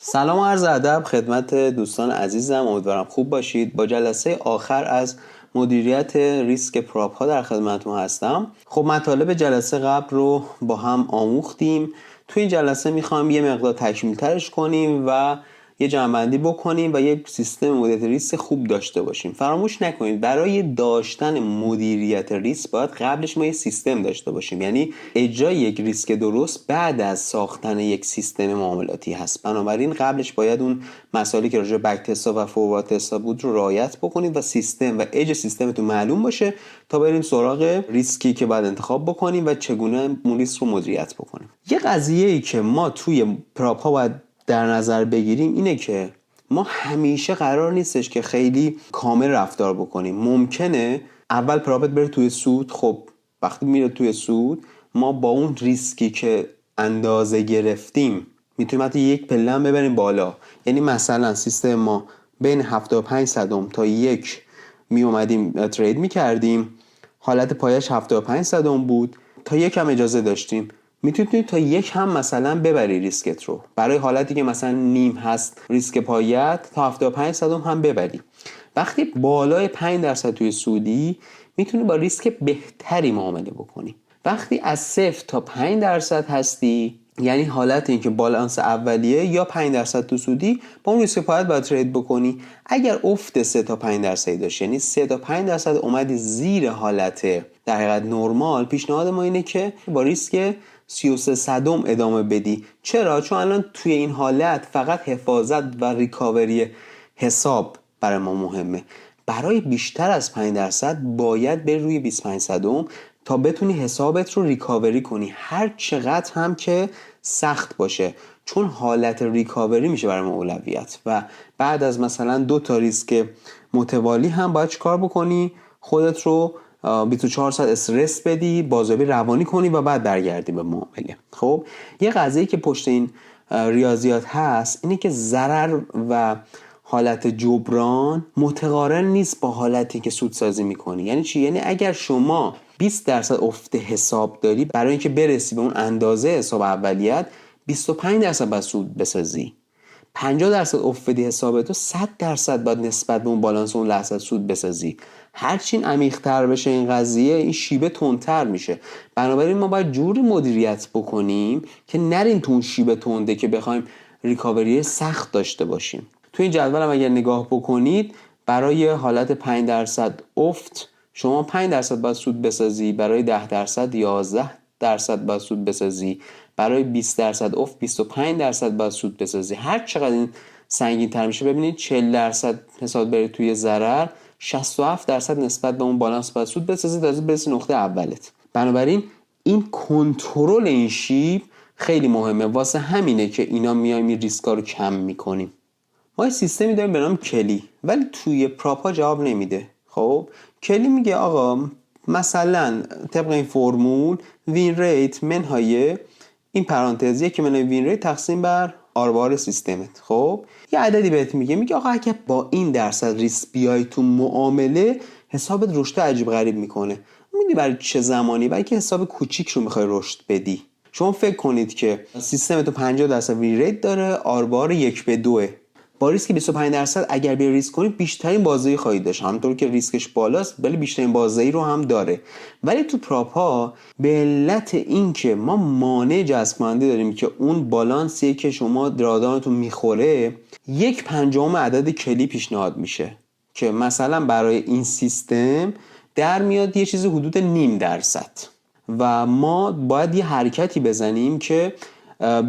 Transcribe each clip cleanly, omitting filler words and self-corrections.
سلام و عرض ادب خدمت دوستان عزیزم، امیدوارم خوب باشید. با جلسه آخر از مدیریت ریسک پراپ ها در خدمتتون هستم. خب مطالب جلسه قبل رو با هم آموختیم. توی این جلسه میخوام یه مقدار تکمیل ترش کنیم و یه جمع‌بندی بکنیم و یک سیستم مدیریت ریسک خوب داشته باشیم. فراموش نکنید برای داشتن مدیریت ریسک باید قبلش ما یه سیستم داشته باشیم، یعنی اجرای یک ریسک درست بعد از ساختن یک سیستم معاملاتی هست. بنابراین قبلش باید اون مسائلی که راجع به بک تست و فوروارد تست بود رو رعایت بکنید و سیستم و اج سیستمتون معلوم باشه تا بریم سراغ ریسکی که باید انتخاب بکنیم و چگونه اون ریسک رو مدیریت بکنیم. یه قضیه‌ای که ما توی پراپ ها باید در نظر بگیریم اینه که ما همیشه قرار نیستش که خیلی کامل رفتار بکنیم. ممکنه اول پراپت بره توی سود، خب وقتی میره توی سود ما با اون ریسکی که اندازه گرفتیم میتونیم حتی یک پله هم ببریم بالا. یعنی مثلا سیستم ما بین 75 صدم تا یک می اومدیم ترید میکردیم، حالت پایش 75 صدم بود، تا یک هم اجازه داشتیم میتونی تا یک هم مثلا ببری ریسکت رو. برای حالتی که مثلا نیم هست ریسک پایت تا 75 صدم هم ببری. وقتی بالای 5% توی سودی میتونی با ریسک بهتری معامله بکنی. وقتی از 0 تا 5% هستی، یعنی حالت این که بالانس اولیه یا 5% تو سودی، با اون ریسک پایت باید ترید بکنی. اگر افت 3 تا 5% داشت، یعنی 3 تا 5% اومدی زیر حالت در حقیقت نرمال، پیشنهاد ما اینه که با ریسک 33 صدم ادامه بدی. چرا؟ چون الان توی این حالت فقط حفاظت و ریکاوری حساب برای ما مهمه. برای بیشتر از 5% باید بری روی 25 صدم تا بتونی حسابت رو ریکاوری کنی، هر چقدر هم که سخت باشه، چون حالت ریکاوری میشه برای ما اولویت. و بعد از مثلا 2 تا ریسک متوالی هم باید چیکار بکنی؟ خودت رو 24 ساعت استرس بدی، بازیابی روانی کنی و بعد برگردی به معامله. خب یه قضیه‌ای که پشت این ریاضیات هست اینه که ضرر و حالت جبران متقارن نیست با حالتی که سودسازی میکنی. یعنی چی؟ یعنی اگر شما 20% افت حساب داری، برای اینکه برسی به اون اندازه حساب اولیت 25% باید سود بسازی. 50% افت حساب تو 100% باید نسبت به اون بالانس اون لحظه سود بسازی. هرچین عمیق‌تر بشه این قضیه، این شیبه تندتر میشه. بنابراین ما باید جوری مدیریت بکنیم که نریم تو اون شیبه تنده که بخوایم ریکاوری سخت داشته باشیم. تو این جدول هم اگر نگاه بکنید، برای حالت 5% افت شما 5% باید سود بسازی، برای 10% 11% باید سود بسازی، برای 20% افت 25% باید سود بسازی. هر چقدر این سنگین تر میشه، ببینید 40% حساب بره توی ضرر، 67% نسبت به اون بالانس باید سود بسازی تا برسی نقطه اولت. بنابراین این کنترل این شیب خیلی مهمه. واسه همینه که اینا میایم این ریسکا رو کم میکنیم. ما یه سیستمی داریم به نام کلی، ولی توی پراپ ها جواب نمیده. خب کلی میگه آقا مثلا طبق این فرمول وین ریت منهای این پرانتز یک منهای وین ریت تقسیم بر آر سیستمت. خب یه عددی بهت میگه آقا اگه با این درصد ریسک بیای تو معامله، حسابت رشد عجیب غریب میکنه. میدونی برای چه زمانی؟ برای که حساب کوچیک رو میخوای رشد بدی. شما فکر کنید که سیستمت 50% وین ریت داره، آر 1/2، با ریسک 25% اگر بیا ریسک کنید بیشترین بازدهی خواهید داشت. همونطور که ریسکش بالاست ولی بیشترین بازدهی رو هم داره. ولی تو پراپ ها به علت این که ما مانع جذب کننده داریم که اون بالانسیه که شما درآدانتون میخوره، 1/5 عدد کلی پیشنهاد میشه که مثلا برای این سیستم در میاد یه چیزی حدود 0.5%. و ما باید یه حرکتی بزنیم که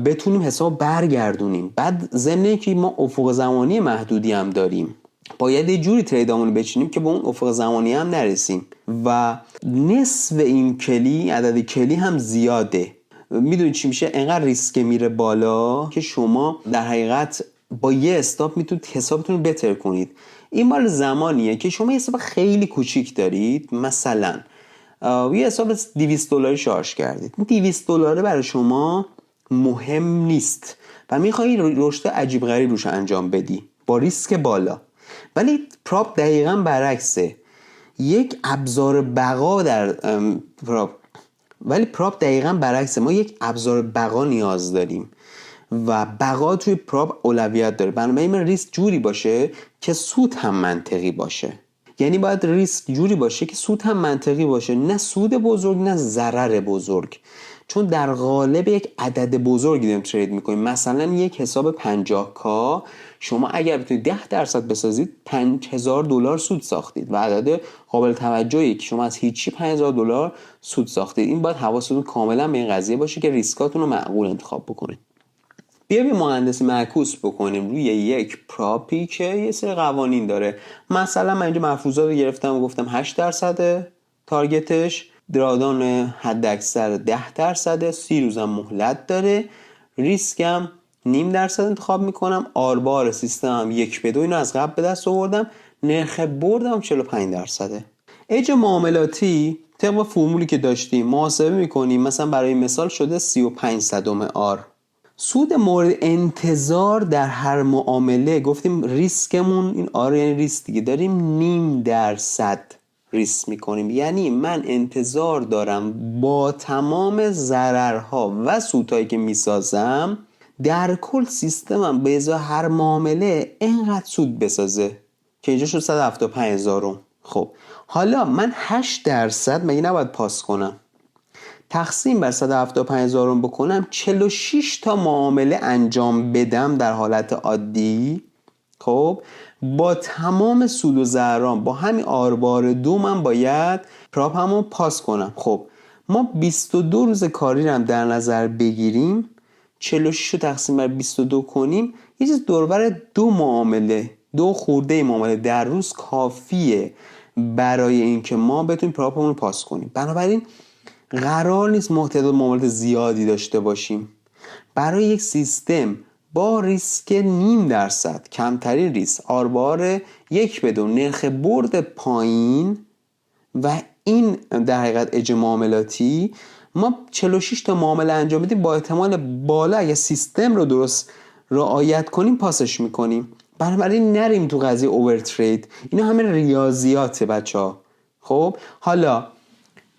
بتونیم حساب برگردونیم. بعد ضمن که ما افق زمانی محدودی هم داریم، باید یه جوری تریدامون بچینیم که به اون افق زمانی هم نرسیم. و نصف این کلی، عدد کلی هم زیاده. میدونید چی میشه؟ انقدر ریسک میره بالا که شما در حقیقت با یه استاپ میتونید حسابتون رو بتر کنید. این مال زمانیه که شما یه حساب خیلی کوچیک دارید، مثلا یه حساب $200 شارژ کردید. $200 برای شما مهم نیست و میخوایی رشد عجیب غریب روش انجام بدی با ریسک بالا. ولی پراپ دقیقاً برعکسه، یک ابزار بقا در پراپ. ولی پراپ دقیقاً برعکسه، ما یک ابزار بقا نیاز داریم و بقا توی پراپ اولویت داره. بنابراین ریسک جوری باشه که سود هم منطقی باشه. یعنی باید ریسک جوری باشه که سود هم منطقی باشه، نه سود بزرگ نه ضرر بزرگ. چون در قالب یک عدد بزرگی داریم ترید میکنیم. مثلا یک حساب 50k شما اگر بتونید 10% بسازید $5000 سود ساختید و عدد قابل توجهی که شما از هیچی $5000 سود ساختید. این باید حواستون کاملا به این قضیه باشه که ریسکاتون رو معقول انتخاب بکنید. بیایم مهندسی معکوس بکنیم روی یک پراپی که یه سری قوانین داره. مثلا من اینجا مفروضات رو گرفتم و گفتم 8% تارگتش، درادان حد اکثر 10%، 30 روزم مهلت داره، ریسکم 0.5% انتخاب میکنم، آربار سیستمم 1:2 اینو از قبل به دست آوردم، نرخ بردم 45%. اج معاملاتی طبق فرمولی که داشتیم محاسبه میکنیم. مثلا برای مثال شده 35 آر. سود مورد انتظار در هر معامله گفتیم ریسکمون این آر یعنی ریسک دیگه، داریم 0.5% ریسک میکنیم. یعنی من انتظار دارم با تمام ضررها و سودهایی که میسازم در کل سیستمم به ازای هر معامله اینقدر سود بسازه که اینجا شد 175,000. خب حالا من 8% مگه نباید پاس کنم؟ تقسیم بر 175,000 بکنم 46 تا معامله انجام بدم در حالت عادی. خب با تمام سود و ضررام با همین آربار 2 من باید پراپ همون پاس کنم. خب ما 22 روز کاری رو هم در نظر بگیریم، 46 رو تقسیم بر 22 کنیم، یه چیز دوربر 2 معامله 2 خورده معامله در روز کافیه برای اینکه ما بتونیم پراپمون رو پاس کنیم. بنابراین قرار نیست ما تعداد معاملات زیادی داشته باشیم. برای یک سیستم با ریسک 0.5% کمترین ریسک، آربار 1:2، نرخ برد پایین و این در حقیقت اج معاملاتی، ما 46 تا معامله انجام بدیم با احتمال بالا اگه سیستم رو درست رعایت کنیم پاسش میکنیم. بنابراین نریم تو قضیه اوورترید. اینا همه ریاضیاته بچه‌ها. خب حالا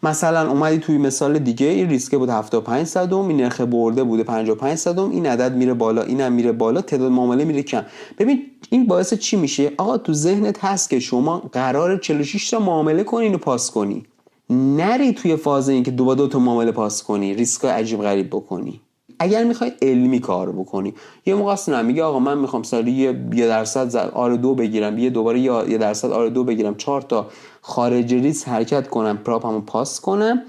مثلا اومدی توی مثال دیگه این ریسک بود 75%، این نرخ برده بوده 55%، این عدد میره بالا اینم میره بالا، تعداد معامله میره کم. ببین این باعث چی میشه؟ آقا تو ذهنت هست که شما قراره 46 تا معامله کنی و پاس کنی، نری توی فاز این که 2 تا معامله پاس کنی، ریسکای عجیب غریب بکنی. اگر میخوای علمی کار بکنی یه موقع اصلا میگه آقا من میخوام سالی 1% آر 2 بگیرم، یه دوباره 1% آر 2 بگیرم، 4 تا خارج ریسک حرکت کنم، پراپمو پاس کنم.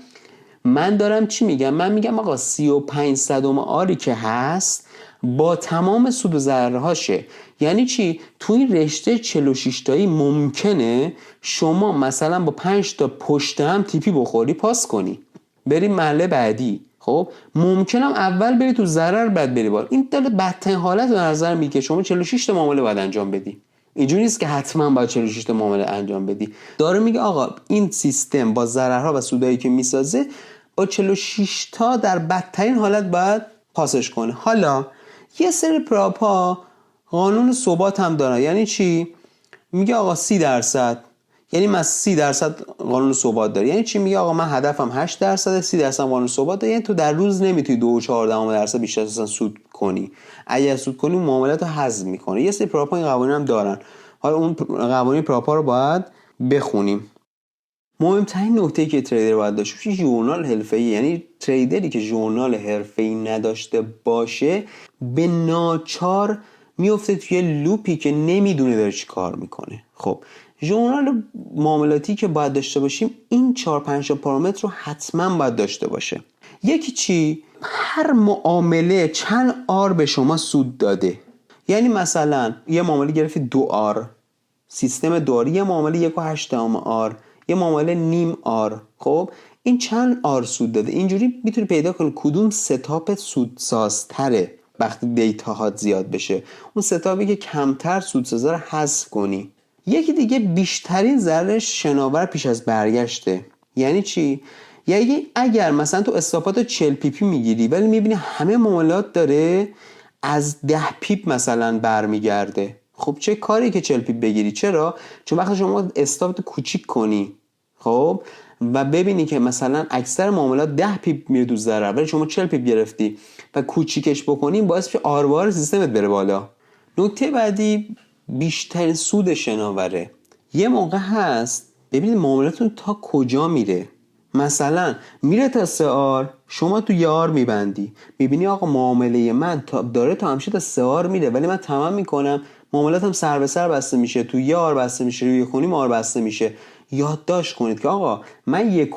من دارم چی میگم؟ من میگم آقا 35 آری که هست با تمام سود و ضررهاشه. یعنی چی؟ تو این رشته 46 تایی ممکنه شما مثلا با 5 تا پشت هم تیپی بخوری پاس کنی، بریم مرحله بعدی. خب ممکنم اول بری تو ضرر بعد بری بالا. این داره بدترین حالت به نظر میاد که شما 46 تا معامله باید انجام بدی. اینجوری نیست که حتما باید 46 تا معامله انجام بدی. داره میگه آقا این سیستم با ضررها و سودایی که میسازه با 46 تا در بدترین حالت باید پاسش کنه. حالا یه سری پراپ ها قانون ثبات هم داره. یعنی چی؟ میگه آقا 30%، یعنی من 30% قانون ثبات داره. یعنی چی؟ میگه آقا من هدفم 8%، 30% قانون ثبات داره. یعنی تو در روز نمیتونی 2.4% بیشتر از سود کنی. اگر سود کنی معاملات رو حذف میکنه. یه سری پراپ ها این قوانین هم دارن. حالا اون قوانین پراپ ها رو باید بخونیم. مهمترین نکته‌ای که تریدر باید داشته باشه ژورنال حرفه‌ای. یعنی تریدری که ژورنال حرفه‌ای نداشته باشه به ناچار میفته توی لوپی که نمیدونه داره چی کار میکنه. خب ژورنال معاملاتی که باید داشته باشیم این 4-5 پارامتر رو حتما باید داشته باشه. یکی چی؟ هر معامله چند آر به شما سود داده. یعنی مثلا یه معامله گرفتی 2 آر، سیستم داری یه معامله 1.8 آر، یه معامله 0.5 آر. خب این چند آر سود داده. اینجوری میتونی پیدا کنی کدوم ستاپ سودسازتره. وقتی دیتا هات زیاد بشه اون ستاپی که کمتر سودسازه رو حذف کنی. یکی دیگه بیشترین ضررش شناور پیش از برگشته. یعنی چی؟ یعنی اگر مثلا تو استاپاتو 40 پی پی میگیری ولی میبینی همه معاملات داره از 10 پیپ مثلا برمیگرده، خب چه کاری که 40 پیپ بگیری؟ چرا؟ چون وقتی شما استاپتو کوچیک کنی خب و ببینی که مثلا اکثر معاملات 10 پیپ میره تو ضرر ولی شما 40 پیپ گرفتی و کوچیکش بکنی، باعث میشه آروار سیستمت بره بالا. نکته بعدی بیشترین سود شناوره. یه موقع هست ببینید معاملاتتون تا کجا میره. مثلا میره تا 3 شما تو 1 میبندی، میبینی آقا معامله من داره تا همیشه تا 3 میره ولی من تمام میکنم معاملاتم سر به سر بسته میشه، تو 1 بسته میشه، روی 1.5 بسته میشه. یادداشت کنید که آقا من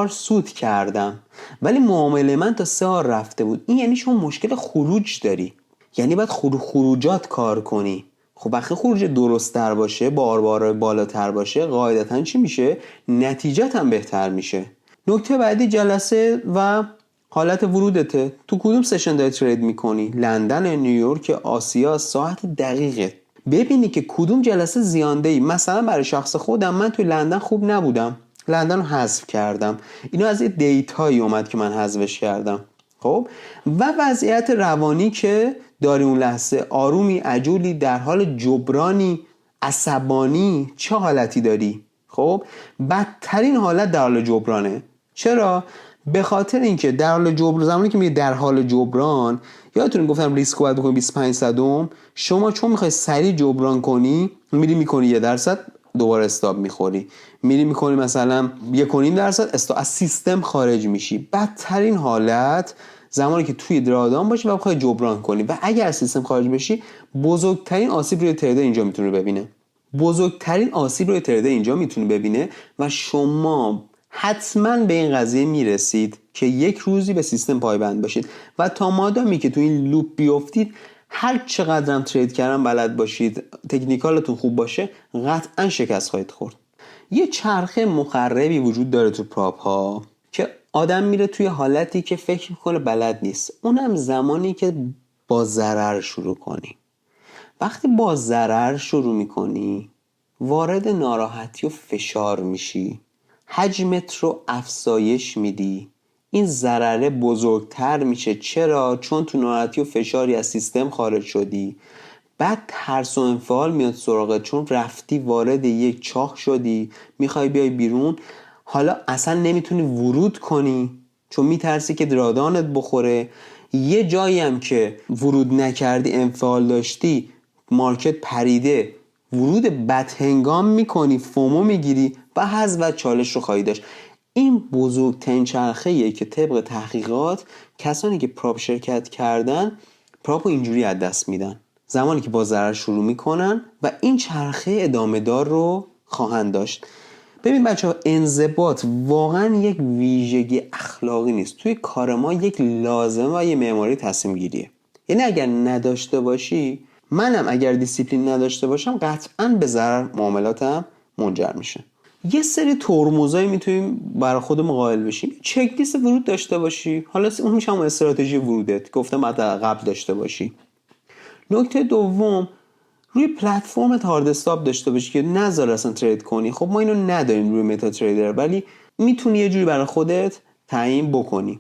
1.5 سود کردم ولی معامله من تا 3 رفته بود. این یعنی شما مشکل خروج داری، یعنی باید خروجات کار کنی. خب وقتی خروج درست تر باشه، بار بالاتر باشه، قاعدتا چی میشه؟ نتیجت هم بهتر میشه. نکته بعدی جلسه و حالت ورودته. تو کدوم سشن داری ترید میکنی؟ لندن، نیویورک، آسیا، ساعت دقیقه. ببینی که کدوم جلسه زیانده ای. مثلا برای شخص خودم من تو لندن خوب نبودم، لندن رو حذف کردم. اینو از یه دیتایی اومد که من حذفش کردم. خب و وضعیت روانی که داری اون لحظه، آرومی، عجولی، در حال جبرانی، عصبانی، چه حالتی داری؟ خب بدترین حالت در حال جبرانه. چرا؟ به خاطر اینکه در حال جبران، زمانی که میگه در حال جبران، یادتونه گفتم ریسک رو باید بکنی 25 صدم. شما چون میخوای سریع جبران کنی، میری میکنی 1% دوباره استاپ میخوری، میری میکنی مثلا 1.5% از سیستم خارج میشی. بدترین حالت زمانی که توی درادان باشی و بخوای جبران کنی و اگر از سیستم خارج بشی، بزرگترین آسیب روی تریدر اینجا میتونه ببینه. بزرگترین آسیب روی تریدر اینجا میتونه ببینه و شما حتما به این قضیه میرسید که یک روزی به سیستم پایبند باشید و تا مادامی که تو این لوپ بیافتید، هر چقدر هم ترید کردن بلد باشید، تکنیکالتون خوب باشه، قطعا شکست خواهید خورد. یه چرخه مخربی وجود داره تو پراپ ها که آدم میره توی حالتی که فکر میکنه بلد نیست. اونم زمانی که با ضرر شروع کنی. وقتی با ضرر شروع میکنی، وارد ناراحتی و فشار میشی، حجمت رو افزایش میدی، این ضرره بزرگتر میشه. چرا؟ چون تو ناراحتی و فشاری از سیستم خارج شدی. بعد ترس و انفعال میاد سراغت، چون رفتی وارد یک چاه شدی، میخوای بیای بیرون، حالا اصلا نمیتونی ورود کنی چون میترسی که درادانت بخوره. یه جایی هم که ورود نکردی، انفعال داشتی، مارکت پریده، ورود بدهنگام میکنی، فومو میگیری و حذف و چالش رو خواهی داشت. این بزرگترین چرخه‌ایه که طبق تحقیقات کسانی که پراپ شرکت کردن پراپو اینجوری از دست میدن، زمانی که با ضرر شروع میکنن و این چرخه ادامه دار رو خواهند داشت. ببین بچه‌ها، انضباط واقعا یک ویژگی اخلاقی نیست، توی کار ما یک لازمه و یه معماری تصمیم گیریه. یعنی اگر نداشته باشی، منم اگر دیسیپلین نداشته باشم، قطعا به ضرر معاملاتم منجر میشه. یه سری ترمزایی میتونیم برای خودمون قائل بشیم. چک لیست ورود داشته باشی، حالا اون میشه هم استراتژی ورودت، گفتم بعد قبل داشته باشی. نکته دوم، روی پلتفرمت هارد استاپ داشته باشی که نذار اصلا ترید کنی. خب ما اینو نداریم روی متا تریدر، ولی میتونی یه جوری برای خودت تعیین بکنی.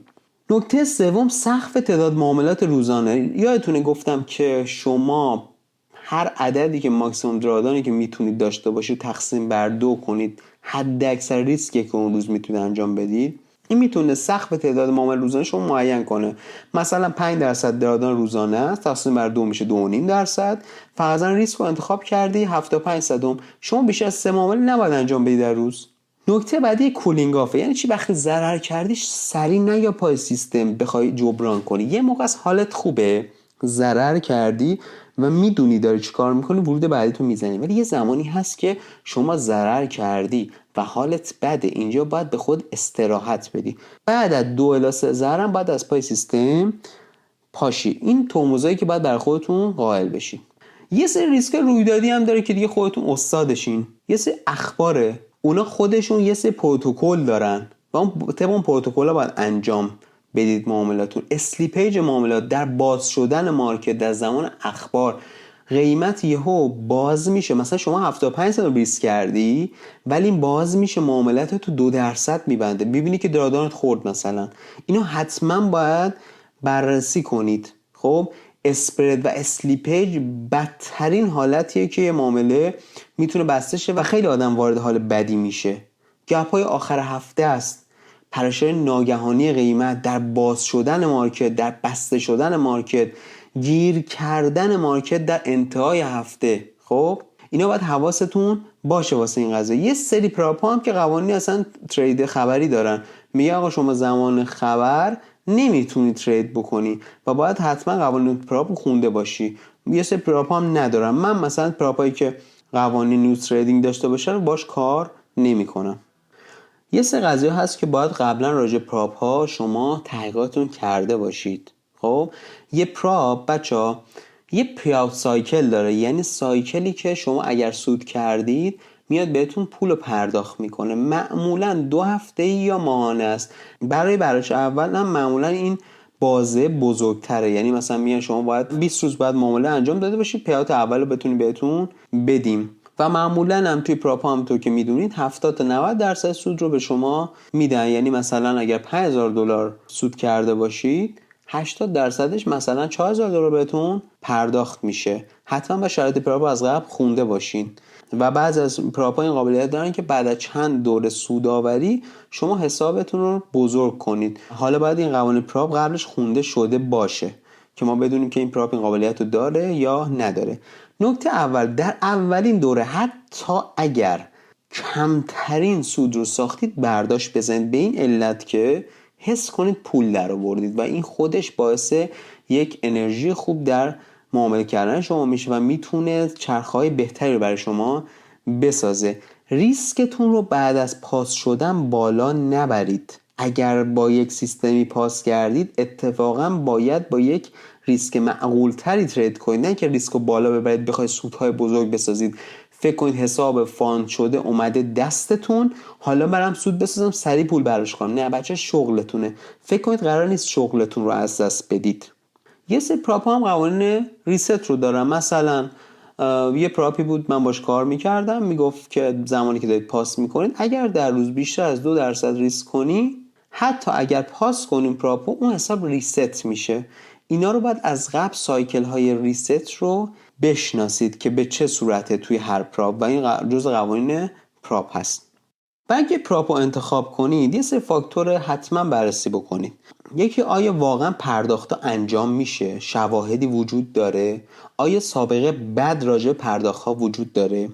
نکته سوم، سقف تعداد معاملات روزانه. یادتونه گفتم که شما هر عددی که ماکسیمم درادانی که میتونید داشته باشید تقسیم بر 2 کنید، حد اکثر ریسکی که اون روز میتونید انجام بدید. این میتونه سقف تعداد معامله روزانه شما معین کنه. مثلا 5% درآمد روزانه است، تقسیم بر 2 میشه 2.5%. فرضاً ریسک رو انتخاب کردی 75 صدم، شما بیشتر از 3 معامله نباید انجام بدی در روز. نکته بعدی کولینگ آفه. یعنی چی؟ وقتی ضرر کردی سری نیا پای سیستم بخوای جبران کنی. یه موقع از حالت خوبه، ضرر کردی و میدونی داری چی کار میکنی، ورود بعدی تو میزنی، ولی یه زمانی هست که شما ضرر کردی و حالت بده، اینجا باید به خود استراحت بدی. بعد از 2 الی 3 ضررم باید از پای سیستم پاشی. این ترمزایی که باید برای خودتون قائل بشی. یه سری ریسک رویدادی هم داره که دیگه خودتون استادشین. یه سری اخباره، اونا خودشون یه سری پروتکل دارن و اون طبق اون پروتکل‌ها باید انجام بدید معاملاتون. اسلیپیج معاملات در باز شدن مارکت در زمان اخبار، قیمت یهو باز میشه. مثلا شما 75 سنت ریسک کردی ولی باز میشه، معاملات تو 2% میبنده، ببینی که درآمدت خورد مثلا. اینو حتما باید بررسی کنید. خب اسپرد و اسلیپیج بدترین حالتیه که یه معامله میتونه بسته شه و خیلی آدم وارد حال بدی میشه گپ‌های آخر هفته است، پرش‌های ناگهانی قیمت، در باز شدن مارکت، در بسته شدن مارکت، گیر کردن مارکت در انتهای هفته. خب اینا باید حواستون باشه واسه این قضیه. یه سری پراپ هم که قوانین اصلا ترید خبری دارن، میگه آقا شما زمان خبر نمیتونی ترید بکنی و باید حتما قوانین پراپ خونده باشی. یه سری پراپ هم ندارن. من مثلا پراپایی که قوانین نیوز تریدینگ داشته باشه رو باش کار نمیکنم. یه سری قضیه هست که باید قبلا راجع پراپ ها شما تحقیقاتون کرده باشید. خب یه پراپ بچا یه پیاوت سایکل داره، یعنی سایکلی که شما اگر سود کردید میاد بهتون پول رو پرداخت میکنه. معمولا 2 هفته یا ماهانه است. برای براش اول هم معمولا این بازه بزرگتره، یعنی مثلا میگن شما باید 20 روز بعد معامله انجام داده باشید پیاوت اول رو بتونیم بهتون بدیم و معمولا هم توی پراپ هم تو که میدونید 70 تا 90% سود رو به شما میدن. یعنی مثلا اگر $5000 سود کرده باشید 80%ش مثلا $4000 بهتون پرداخت میشه. حتما با شرایط پراپ از قبل خونده باشین و بعضی از پراپ ها این قابلیت دارن که بعد از چند دوره سودآوری شما حسابتون رو بزرگ کنید. حالا باید این قوانین پراپ قبلش خونده شده باشه که ما بدونیم که این پراپ این قابلیت رو داره یا نداره. نکته اول، در اولین دوره حتی اگر کمترین سود رو ساختید برداشت بزنید، به این علت که حس کنید پول در آوردید و این خودش باعث یک انرژی خوب در معامله کردن شما میشه و میتونه چرخهای بهتری رو برای شما بسازه. ریسکتون رو بعد از پاس شدن بالا نبرید. اگر با یک سیستمی پاس کردید اتفاقا باید با یک ریسک معقول تری ترید کنید، نه که ریسک رو بالا ببرید بخواید سودهای بزرگ بسازید. فکر کنید حساب فاند شده اومده دستتون، حالا برام سود بسازم سریع پول براش کنم. نه بچه، شغلتونه. فکر کنید قرار نیست شغلتون رو از دست بدید. یه سری پراپ هم قوانین ریست رو دارم. مثلا یه پراپی بود من باش کار میکردم، میگفت که زمانی که دارید پاس میکنید اگر در روز بیشتر از 2% ریسک کنی، حتی اگر پاس کنیم پراپو، اون حساب ریست میشه. اینا رو باید از قبل سایکل های ریست رو بشناسید که به چه صورته توی هر پراپ و این جزء قوانین پراپ هست. و اگه پراپ رو انتخاب کنید یه سری فاکتور حتما بررسی بکنید. یکی، آیا واقعا پرداخت انجام میشه؟ شواهدی وجود داره؟ آیا سابقه بد راجع پرداخت ها وجود داره؟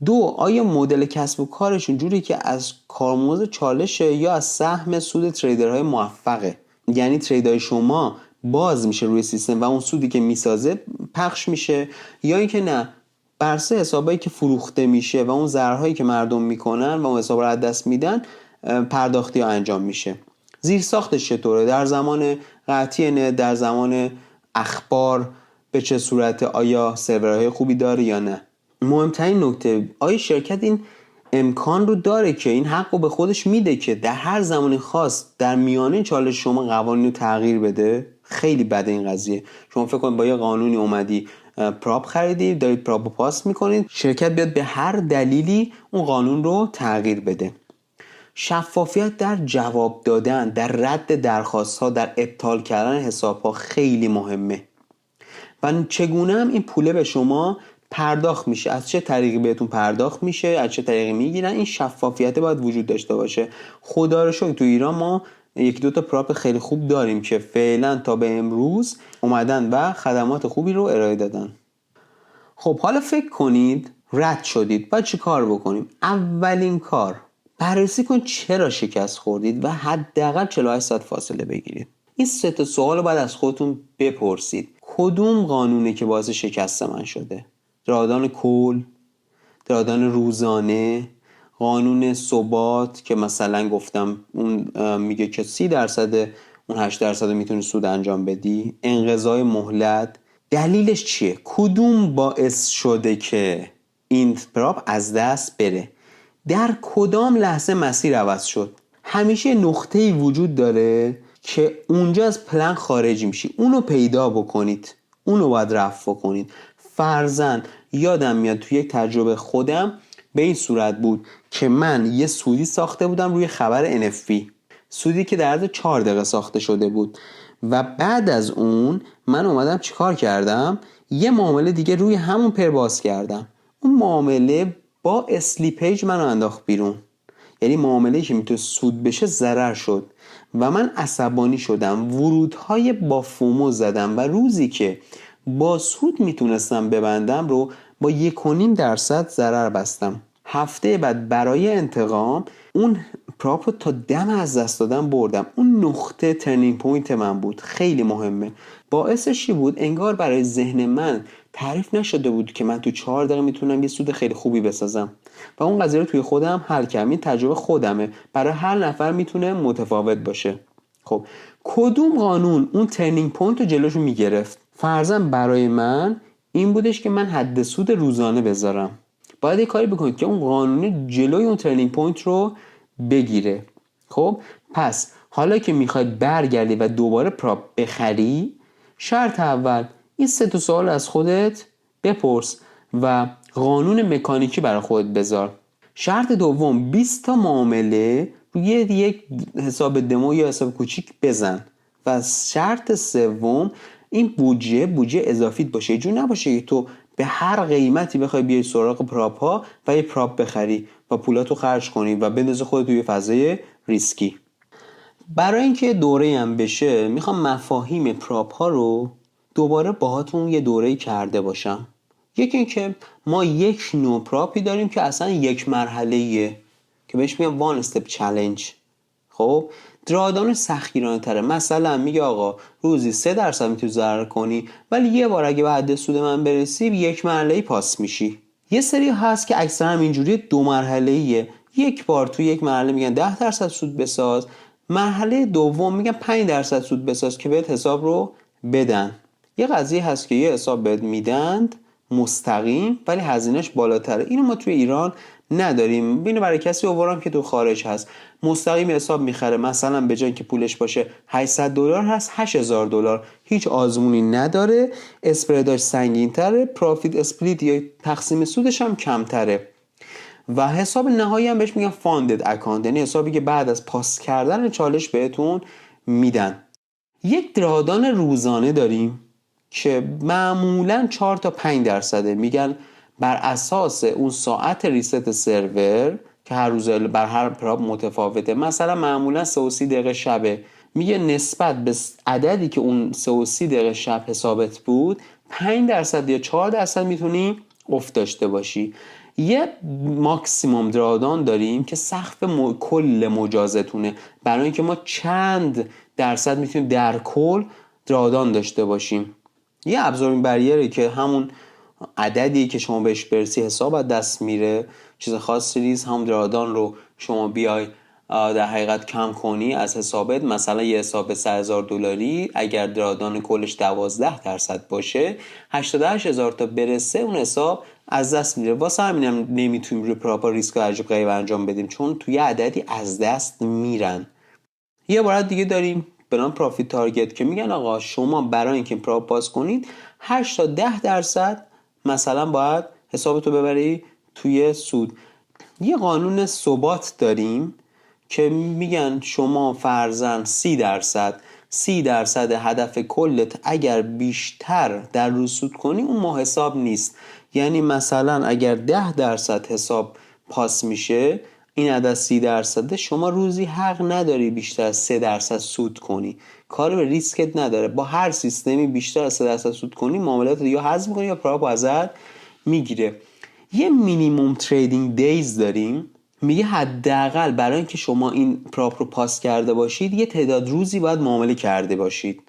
2، آیا مدل کسب و کارشون جوری که از کارمزد چالشه یا از سهم سود تریدرهای موفقه؟ یعنی تریدهای شما باز میشه روی سیستم و اون سودی که میسازه پخش میشه، یا اینکه نه برسه حسابایی که فروخته میشه و اون ضررهایی که مردم میکنن و اون حساب رو از دست میدن پرداختی ها انجام میشه. زیر ساختش چطوره؟ در زمان قطعی نه، در زمان اخبار به چه صورته؟ آیا سرورهای خوبی داره یا نه؟ مهمترین نکته، آیا شرکت این امکان رو داره که این حق رو به خودش میده که در هر زمانی خاص در میانه چالش شما قوانین رو تغییر بده؟ خیلی بده این قضیه. شما فکر کنید با یه قانونی اومدی پراپ خریدید، دارید پراپ رو پاس میکنید، شرکت بیاد به هر دلیلی اون قانون رو تغییر بده. شفافیت در جواب دادن، در رد درخواست ها، در ابطال کردن حساب ها خیلی مهمه. و چگونه هم این پوله به شما پرداخت میشه، از چه طریقی بهتون پرداخت میشه، از چه طریقی میگیرن، این شفافیت باید وجود داشته باشه. خدا رو شکر تو ایران ما 1-2 تا پراپ خیلی خوب داریم که فعلا تا به امروز اومدن و خدمات خوبی رو ارائه دادن. خب حالا فکر کنید رد شدید، باید چی کار بکنیم؟ اولین کار بررسی کنید چرا شکست خوردید و حداقل 48 ساعت فاصله بگیرید. این 3 تا سوال رو باید از خودتون بپرسید. کدوم قانونه که باعث شکست من شده؟ درآمدن کل، درآمدن روزانه، قانون ثبات که مثلا گفتم اون میگه که 30% اون 8% میتونی سود انجام بدی، انقضای مهلت. دلیلش چیه؟ کدوم باعث شده که این پراپ از دست بره؟ در کدام لحظه مسیر عوض شد؟ همیشه نقطه‌ای وجود داره که اونجا از پلن خارج میشی، اونو پیدا بکنید، اونو باید رفع کنید. فرضاً یادم میاد توی یک تجربه خودم به این صورت بود که من یه سودی ساخته بودم روی خبر NFP، سودی که در عرض 4 دقیقه ساخته شده بود و بعد از اون من اومدم چیکار کردم؟ یه معامله دیگه روی همون پر باز کردم. اون معامله با اسلیپیج منو انداخت بیرون. یعنی معامله‌ای که میتونه سود بشه ضرر شد و من عصبانی شدم، ورودهای با فومو زدم و روزی که با سود میتونستم ببندم رو با 1.5% ضرر بستم. هفته بعد برای انتقام اون پراپ رو تا دم از دست دادم بردم. اون نقطه ترنینگ پوینت من بود، خیلی مهمه. باعثش چی بود؟ انگار برای ذهن من تعریف نشده بود که من تو 4 دقیقه میتونم یه سود خیلی خوبی بسازم و اون قضیه رو توی خودم حل کردم. این تجربه خودمه، برای هر نفر میتونه متفاوت باشه. خب کدوم قانون اون ترنینگ پوینت رو جلوشو میگرفت؟ فرضاً برای من این بودش که من حد سود روزانه بذارم. باید یه کاری بکنید که اون قانون جلوی اون ترنینگ پوینت رو بگیره. خب پس حالا که میخواید برگردی و دوباره پراپ بخری، شرط اول این 3 سوال از خودت بپرس و قانون مکانیکی برای خودت بذار. شرط دوم 20 تا معامله روی یک حساب دمو یا حساب کوچیک بزن. و شرط سوم این بودجه اضافیت باشه، یه جور نباشه که تو به هر قیمتی بخوای بیای سراغ پراپ ها و یه پراپ بخری و پولاتو خرج کنی و بندازی خودت توی فضای ریسکی. برای اینکه دوره هم بشه میخوام مفاهیم پراپ ها رو دوباره باهاتون یه دوره کرده باشم. یکی این که ما یک نوع پراپی داریم که اصلا یک مرحله‌ایه که بهش میگم وان استپ چالش. خب درادانش سختگیرانه تره. مثلا میگه آقا روزی 3% میتونی ضرر کنی ولی یه بار اگه به حد سود من برسی 1 مرحله‌ای پاس میشی. یه سری هست که اکثرا همینجوری 2 مرحله‌ایه، یک بار تو یک مرحله میگن 10% سود بساز، مرحله دوم میگن 5% سود بساز که بهت حساب رو بدن. یه قضیه هست که یه حساب بهت میدند مستقیم ولی هزینهش بالاتره. اینو ما توی ایران نداریم. اینو برای کسی آوردم که تو خارج هست. مستقیم حساب میخره، مثلا به جای که پولش باشه $800 هست $8000. هیچ آزمونی نداره، اسپرداش سنگین‌تره، پروفیت اسپلیت یا تقسیم سودش هم کمتره و حساب نهایی هم بهش میگن فاندد اکانت، یعنی حسابی که بعد از پاس کردن چالش بهتون میدن. یک درادان روزانه داریم که معمولا 4 تا 5% میگن بر اساس اون ساعت ریست سرور که هر روز بر هر پراپ متفاوته. مثلا معمولا 33 دقیقه شبه، میگه نسبت به عددی که اون 33 دقیقه شب حسابت بود 5% یا 4% میتونی افت داشته باشی. یه ماکسیموم درادان داریم که سقف کل مجازتونه، برای اینکه ما چند درصد میتونیم در کل درادان داشته باشیم. یه ابزورینگ بریره که همون عددی که شما بهش برسی حساب از دست میره، چیز خاصی نیست. هم درادان رو شما بیای در حقیقت کم کنی از حسابت. مثلا یه حساب $100,000 اگر درادان کلش 12% باشه 88,000 تا برسه اون حساب از دست میره. واسه همینم نمیتونیم روی پراپا ریسک عجیب غریب انجام بدیم چون توی عددی از دست میرن. یه عبارت دیگه داریم به نام پروفیت تارگت که میگن آقا شما برای اینکه پراپ باز کنید 8 تا 10% مثلا باید حسابتو ببری توی سود. یه قانون ثبات داریم که میگن شما فرضاً 30% هدف کلت اگر بیشتر در روز سود کنی اون ما حساب نیست. یعنی مثلا اگر 10% حساب پاس میشه این عدد 30% شما روزی حق نداری بیشتر از 3% سود کنی. کار به ریسکت نداره. با هر سیستمی بیشتر از 3% سود کنی معاملات یا حذف می‌کنی یا پراپ ازت میگیره. یه مینیمم تریدینگ دیز داریم، میگه حداقل برای اینکه شما این پراپ رو پاس کرده باشید یه تعداد روزی باید معامله کرده باشید.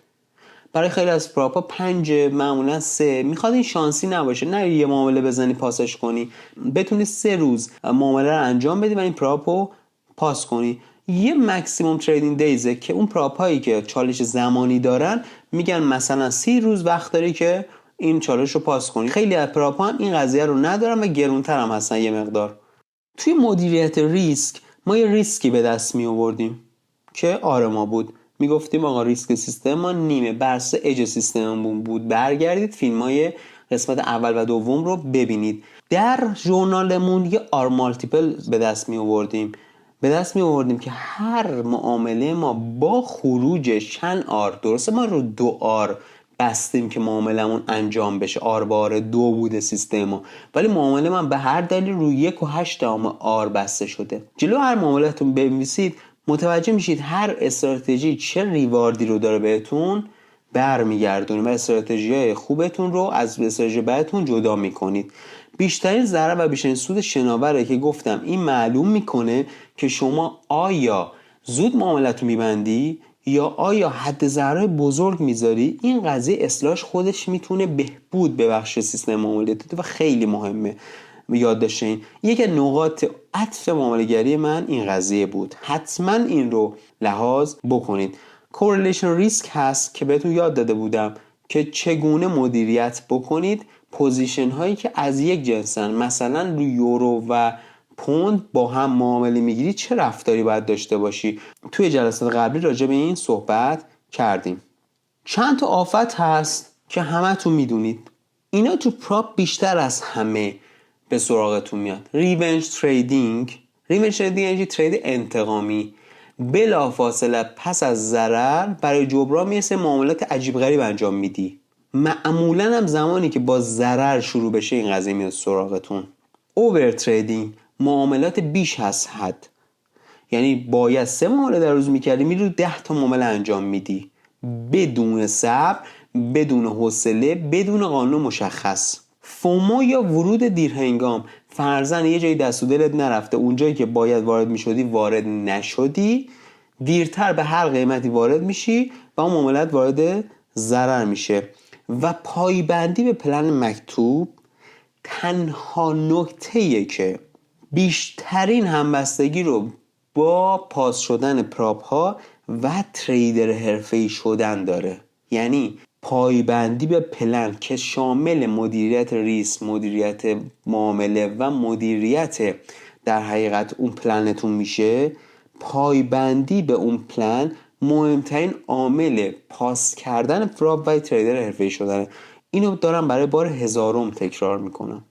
برای خیلی از پراپا 5 معمولا 3 میخواد این شانسی نباشه، نه یه معامله بزنی پاسش کنی، بتونی 3 روز معامله رو انجام بدی و این پراپ رو پاس کنی. یه مکسیموم تریدینگ دیزه که اون پراپ هایی که چالش زمانی دارن میگن مثلا 30 روز وقت داری که این چالش رو پاس کنی. خیلی از پراپ ها هم این قضیه رو ندارن و گرونتر هم هستن یه مقدار. توی مدیریت ریسک ما یه ریسکی به دست می آوردیم که ما بود. میگفتیم آقا ریسک سیستم ما نیمه برس اج سیستممون بود. برگردید فیلمای قسمت اول و دوم رو ببینید. در ژورنالمون یه آر مالتیپل به دست می آوردیم که هر معامله ما با خروج چند آر، درسته ما رو 2 آر بستیم که معاملمون انجام بشه. آر بار 2 بوده سیستم ولی معامله من به هر دلیل روی 1.8 آر بسته شده. جلو هر معاملتون بنویسید متوجه میشید هر استراتژی چه ریواردی رو داره بهتون برمیگردونه و استراتژی‌های خوبتون رو از استراتژی بدتون جدا میکنید. بیشترین ضرر و بیشترین سود شناوره که گفتم این معلوم میکنه که شما آیا زود معاملتون میبندی یا آیا حد ضرر بزرگ میذاری. این قضیه اصلاحش خودش میتونه بهبود ببخشه سیستم معاملاتی و خیلی مهمه یاد داشتین. یکی از نقاط عطف معامله‌گری من این قضیه بود، حتما این رو لحاظ بکنید. کورلیشن ریسک هست که بهتون یاد داده بودم که چگونه مدیریت بکنید پوزیشن هایی که از یک جنسن. مثلا روی یورو و پوند با هم معامله میگیری چه رفتاری باید داشته باشی. توی جلسات قبلی راجع به این صحبت کردیم. چند تا آفت هست که همتون میدونید. اینا تو پراپ بیشتر از همه به سراغتون میاد. ریونج تریدینگ یعنی ترید انتقامی. بلافاصله پس از ضرر برای جبران میرسه معاملات عجیب غریب انجام میدی. معمولا هم زمانی که با ضرر شروع بشه این قضیه میاد سراغتون. اوور تریدینگ معاملات بیش از حد، یعنی باید 3 معامله در روز میکردی میری 10 تا معامله انجام میدی بدون صبر، بدون حوصله، بدون قانون مشخص. فومو یا ورود دیرهنگام، فرضاً یه جایی دست و دلت نرفته، اونجایی که باید وارد میشدی وارد نشدی، دیرتر به هر قیمتی وارد میشی و اون معاملات وارد ضرر میشه. و پایبندی به پلن مکتوب تنها نکته‌ایه که بیشترین همبستگی رو با پاس شدن پراپ ها و تریدر حرفه‌ای شدن داره. یعنی پایبندی به پلن که شامل مدیریت ریسک، مدیریت معامله و مدیریت در حقیقت اون پلنتون میشه. پایبندی به اون پلن مهمترین عامل پاس کردن پراپ و تریدر حرفه‌ای شدن. اینو دارم برای بار 1000م تکرار میکنم.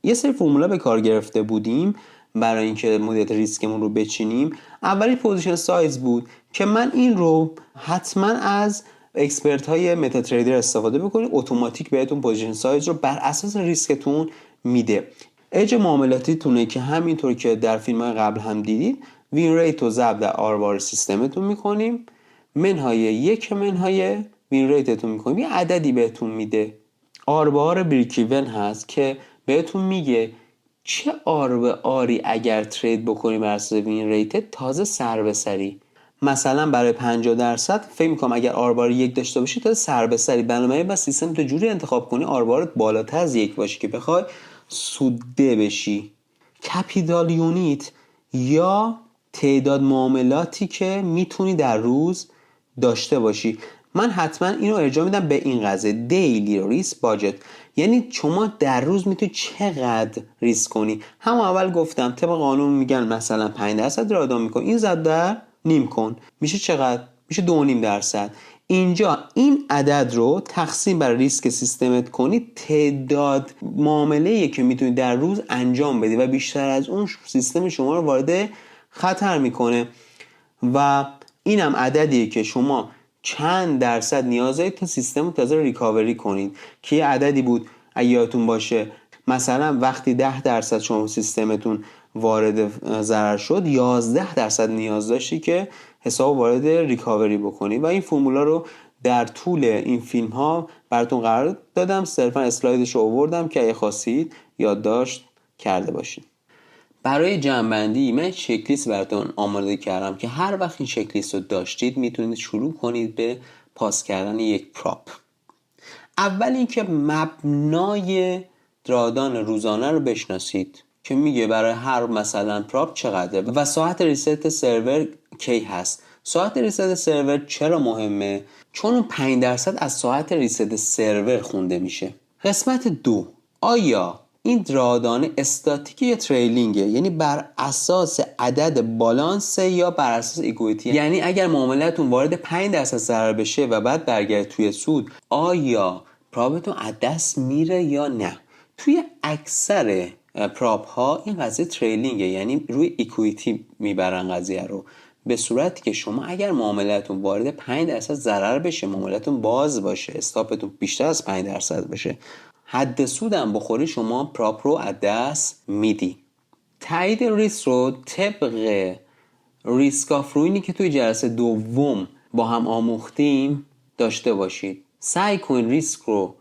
یه سری فرمولا به کار گرفته بودیم برای اینکه مدیریت ریسکمون رو بچینیم. اولی پوزیشن سایز بود که من این رو حتما از اکسپرت های متا تریدر استفاده بکنید. اتوماتیک بهتون پوزیشن سایز رو بر اساس ریسکتون میده. اج معاملاتیتونه که همینطور که در فیلم های قبل هم دیدید وین ریت رو ضرب در آر بار سیستمتون میکنیم، منهای 1 منهای وین ریتتون میکنیم، یه عددی بهتون میده. آر بار بریک ایون هست که بهتون میگه چه آر به آری اگر ترید بکنی بر اساس وین ریت تازه سر به سری. مثلا برای 50% فکر میکنم اگر آر بار 1 داشته باشی تازه سر به سری. بنابراین با سیستم تو جوری انتخاب کنی آر بارت بالاتر از 1 باشه که بخوای سوده بشی. کپیتال یونیت یا تعداد معاملاتی که میتونی در روز داشته باشی. من حتما اینو ارجاع میدم به این قضیه دیلی ریسک باجت، یعنی شما در روز میتونی چقدر ریسک کنی. همون اول گفتم طبق قانون میگن مثلا 5% رو ادا میکن، این زد در نیم کن میشه چقدر؟ میشه 2.5%. اینجا این عدد رو تقسیم بر ریسک سیستمت کنی، تعداد معامله‌ای که میتونی در روز انجام بدی و بیشتر از اون سیستم شما رو وارد خطر میکنه. و اینم عددیه که شما چند درصد نیاز دارید تا سیستم رو تازه ریکاوری کنید که یه عددی بود اگه یادتون باشه. مثلا وقتی 10% شما سیستمتون وارد ضرر شد 11% نیاز داشتی که حساب وارد ریکاوری بکنی. و این فرمولا رو در طول این فیلم ها براتون قرار دادم، صرفا اسلایدش رو آوردم که اگه خواستید یادداشت کرده باشید. برای جمع‌بندی من چک لیست براتون آماده کردم که هر وقت این چک لیست رو داشتید میتونید شروع کنید به پاس کردن یک پراپ. اول اینکه مبنای درادان روزانه رو بشناسید که میگه برای هر مثلا پراپ چقدره و ساعت ریست سرور کی هست. ساعت ریست سرور چرا مهمه؟ چون 5% از ساعت ریست سرور خونده میشه. قسمت 2، آیا این درادانه استاتیک یا تریلینگه، یعنی بر اساس عدد بالانس یا بر اساس ایکویتی. یعنی اگر معاملتون وارد 5% ضرر بشه و بعد برگرده توی سود، آیا پراپتون از دست میره یا نه؟ توی اکثر پراپ ها این قضیه تریلینگه، یعنی روی ایکویتی میبرن قضیه رو. به صورتی که شما اگر معاملتون وارد 5% ضرر بشه، معاملتون باز باشه، استاپتون بیشتر از 5% بشه، حد سودم بخوری، شما پراپ رو از دست میدی. تایید ریسک رو طبق ریسک آف روینی که توی جلسه دوم با هم آموختیم داشته باشید. سعی کنید ریسک رو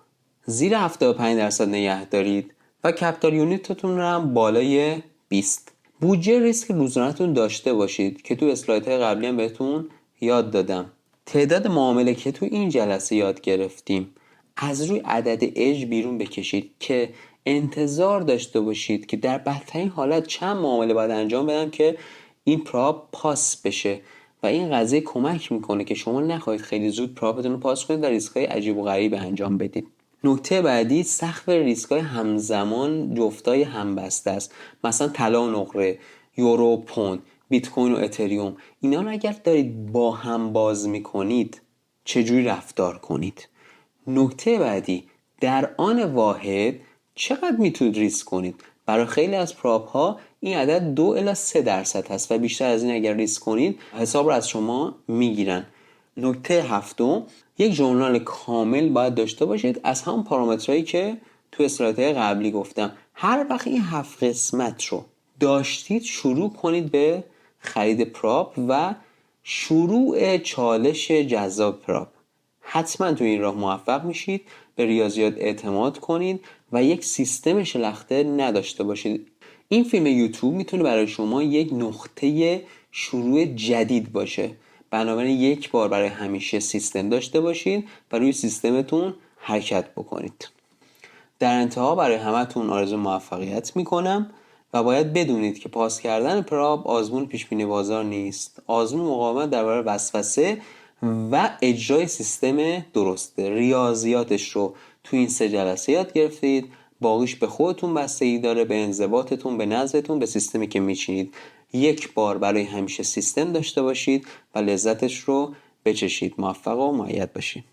زیر 75% نگه دارید و کپیتال یونیتتون رو هم بالای 20. بودجه ریسک روزانه‌تون داشته باشید که تو اسلایدهای قبلی هم بهتون یاد دادم. تعداد معامله که تو این جلسه یاد گرفتیم از روی عدد اج بیرون بکشید که انتظار داشته باشید که در بدترین حالت چند معامله باید انجام بدم که این پراپ پاس بشه و این قضیه کمک میکنه که شما نخواهید خیلی زود پراپتون رو پاس کنید و ریسک‌های عجیب و غریب انجام بدید. نکته بعدی سقف ریسک‌های همزمان جفتای همبسته است. مثلا طلا و نقره، یورو، پوند، بیت کوین و اتریوم، اینا رو اگر دارید با هم باز میکنید چجوری رفتار کنید. نکته بعدی در آن واحد چقدر میتونید ریسک کنید. برای خیلی از پراپ ها این عدد 2 الی 3% هست و بیشتر از این اگر ریسک کنید حساب رو از شما میگیرن. نکته هفتم، یک ژورنال کامل باید داشته باشید از همون پارامترهایی که تو اسلایدهای قبلی گفتم. هر وقت این 7 قسمت رو داشتید شروع کنید به خرید پراپ و شروع چالش جذاب پراپ. حتما تو این راه موفق میشید. به ریاضیات اعتماد کنید و یک سیستم شلخته نداشته باشید. این فیلم یوتیوب میتونه برای شما یک نقطه شروع جدید باشه. بنابراین یک بار برای همیشه سیستم داشته باشید و روی سیستمتون حرکت بکنید. در انتها برای همتون آرزو موفقیت میکنم و باید بدونید که پاس کردن پراپ آزمون پیشبینی بازار نیست. آزمون مقاومت در برابر وسوسه و اجرای سیستم درسته. ریاضیاتش رو تو این 3 جلسه یاد گرفتید. باقیش به خودتون بستگی داره، به انضباطتون، به نظرتون، به سیستمی که میچینید. یک بار برای همیشه سیستم داشته باشید و لذتش رو بچشید. موفق و مؤید باشید.